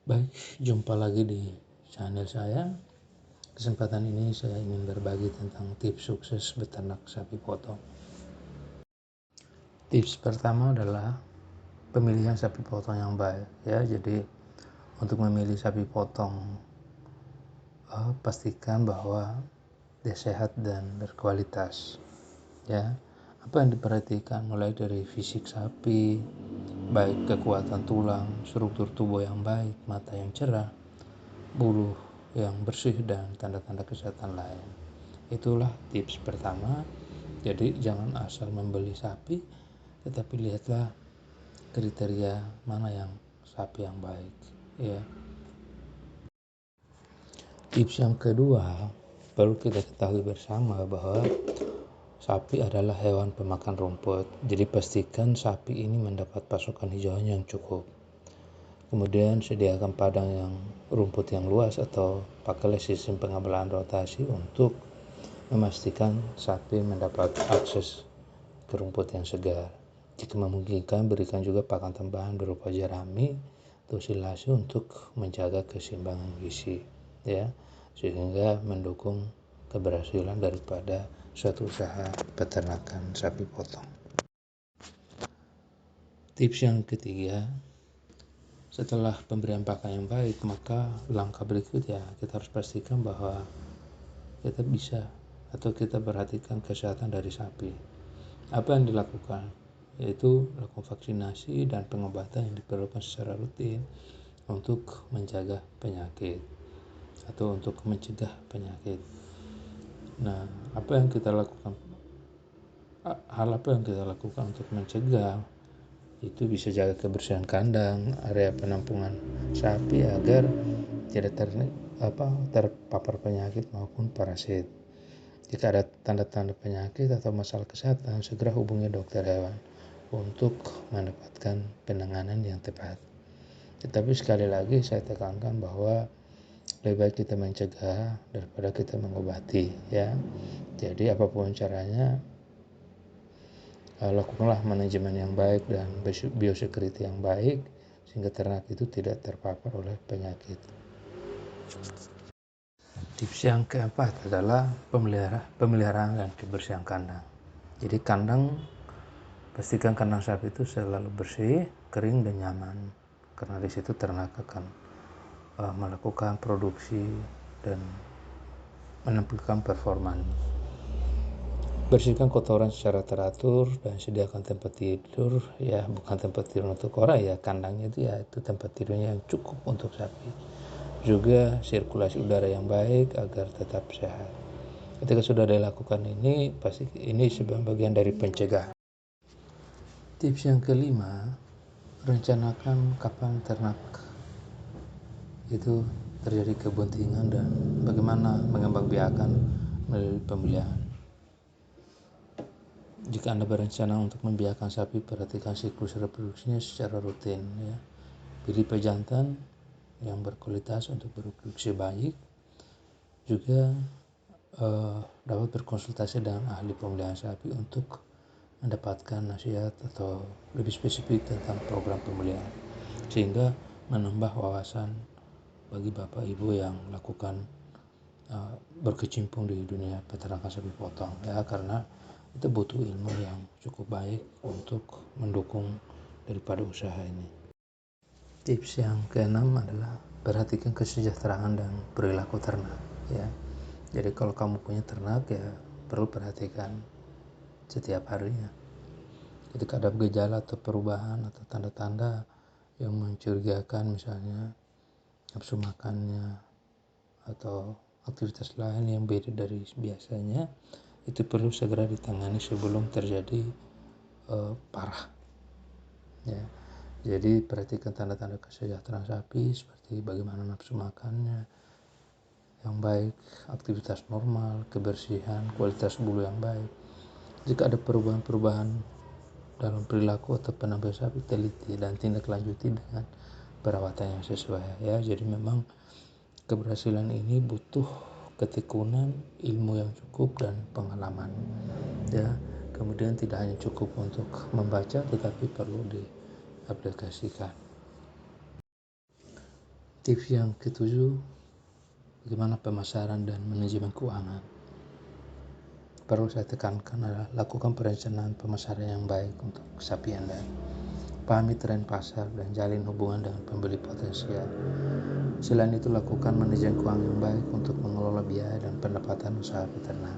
Baik, jumpa lagi di channel saya. Kesempatan ini saya ingin berbagi tentang tips sukses beternak sapi potong. Tips pertama adalah pemilihan sapi potong yang baik ya. Jadi untuk memilih sapi potong pastikan bahwa dia sehat dan berkualitas ya. Apa yang diperhatikan mulai dari fisik sapi, baik kekuatan tulang, struktur tubuh yang baik, mata yang cerah, bulu yang bersih, dan tanda-tanda kesehatan lain. Itulah tips pertama. Jadi jangan asal membeli sapi, tetapi lihatlah kriteria mana yang sapi yang baik ya. Tips yang kedua, perlu kita ketahui bersama bahwa sapi adalah hewan pemakan rumput. Jadi pastikan sapi ini mendapat pasokan hijauan yang cukup. Kemudian sediakan padang yang rumput yang luas atau pakailah sistem pengambilan rotasi untuk memastikan sapi mendapat akses ke rumput yang segar. Jika memungkinkan, berikan juga pakan tambahan berupa jerami atau silase untuk menjaga keseimbangan gizi ya, sehingga mendukung keberhasilan daripada suatu usaha peternakan sapi potong. Tips yang ketiga, setelah pemberian pakan yang baik, maka langkah berikutnya kita harus pastikan bahwa kita bisa atau kita perhatikan kesehatan dari sapi. Apa yang dilakukan? Yaitu lakukan vaksinasi dan pengobatan yang diperlukan secara rutin untuk menjaga penyakit atau untuk mencegah penyakit. Nah, apa yang kita lakukan? Hal apa yang kita lakukan untuk mencegah? Itu bisa jaga kebersihan kandang, area penampungan sapi agar tidak terpapar penyakit maupun parasit. Jika ada tanda-tanda penyakit atau masalah kesehatan, segera hubungi dokter hewan untuk mendapatkan penanganan yang tepat. Tetapi sekali lagi saya tekankan bahwa lebih baik kita mencegah daripada kita mengobati ya. Jadi apapun caranya, lakukanlah manajemen yang baik dan biosecurity yang baik sehingga ternak itu tidak terpapar oleh penyakit. Tips yang keempat adalah pemeliharaan dan kebersihan kandang. Jadi pastikan kandang sapi itu selalu bersih, kering, dan nyaman, karena di situ ternak akan melakukan produksi dan menampilkan performanya. Bersihkan kotoran secara teratur dan sediakan tempat tidur ya, bukan tempat tidur untuk orang ya, kandangnya itu ya itu tempat tidurnya yang cukup untuk sapi. Juga sirkulasi udara yang baik agar tetap sehat. Ketika sudah dilakukan ini, pasti ini sebagai bagian dari pencegahan. Tips yang kelima, rencanakan kapan ternak itu terjadi kebuntingan dan bagaimana mengembangbiakan melalui pemeliharaan. Jika Anda berencana untuk membiarkan sapi, perhatikan siklus reproduksinya secara rutin ya. Pilih pejantan yang berkualitas untuk bereproduksi baik. Juga dapat berkonsultasi dengan ahli pemeliharaan sapi untuk mendapatkan nasihat atau lebih spesifik tentang program pemeliharaan, sehingga menambah wawasan bagi bapak ibu yang lakukan berkecimpung di dunia peternakan sapi potong ya, karena itu butuh ilmu yang cukup baik untuk mendukung daripada usaha ini. Tips yang keenam adalah perhatikan kesejahteraan dan perilaku ternak ya. Jadi kalau kamu punya ternak ya perlu perhatikan setiap harinya. Ketika ada gejala atau perubahan atau tanda-tanda yang mencurigakan, misalnya nafsu makannya atau aktivitas lain yang beda dari biasanya, itu perlu segera ditangani sebelum terjadi parah ya. Jadi perhatikan tanda-tanda kesejahteraan sapi seperti bagaimana nafsu makannya yang baik, aktivitas normal, kebersihan, kualitas bulu yang baik. Jika ada perubahan-perubahan dalam perilaku atau penampilan sapi, teliti dan tindak lanjuti dengan perawatan yang sesuai ya. Jadi memang keberhasilan ini butuh ketekunan, ilmu yang cukup, dan pengalaman ya. Kemudian tidak hanya cukup untuk membaca, tetapi perlu diaplikasikan. Tips yang ketujuh, bagaimana pemasaran dan manajemen keuangan. Perlu saya tekankan adalah lakukan perencanaan pemasaran yang baik untuk sapi Anda. Pahami tren pasar dan jalin hubungan dengan pembeli potensial. Selain itu, lakukan manajemen keuangan yang baik untuk mengelola biaya dan pendapatan usaha peternak.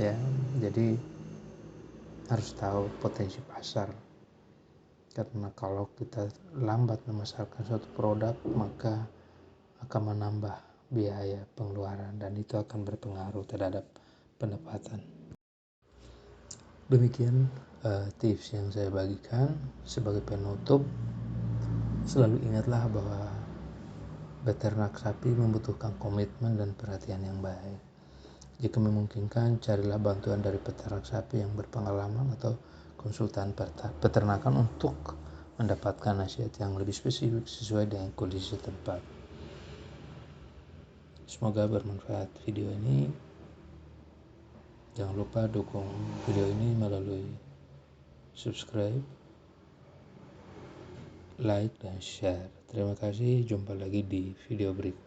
Ya, jadi harus tahu potensi pasar. Karena kalau kita lambat memasarkan suatu produk, maka akan menambah biaya pengeluaran dan itu akan berpengaruh terhadap pendapatan. Demikian tips yang saya bagikan. Sebagai penutup, selalu ingatlah bahwa beternak sapi membutuhkan komitmen dan perhatian yang baik. Jika memungkinkan, carilah bantuan dari peternak sapi yang berpengalaman atau konsultan peternakan untuk mendapatkan nasihat yang lebih spesifik sesuai dengan kondisi tempat. Semoga bermanfaat video ini. Jangan lupa dukung video ini melalui subscribe, like, dan share. Terima kasih, jumpa lagi di video berikutnya.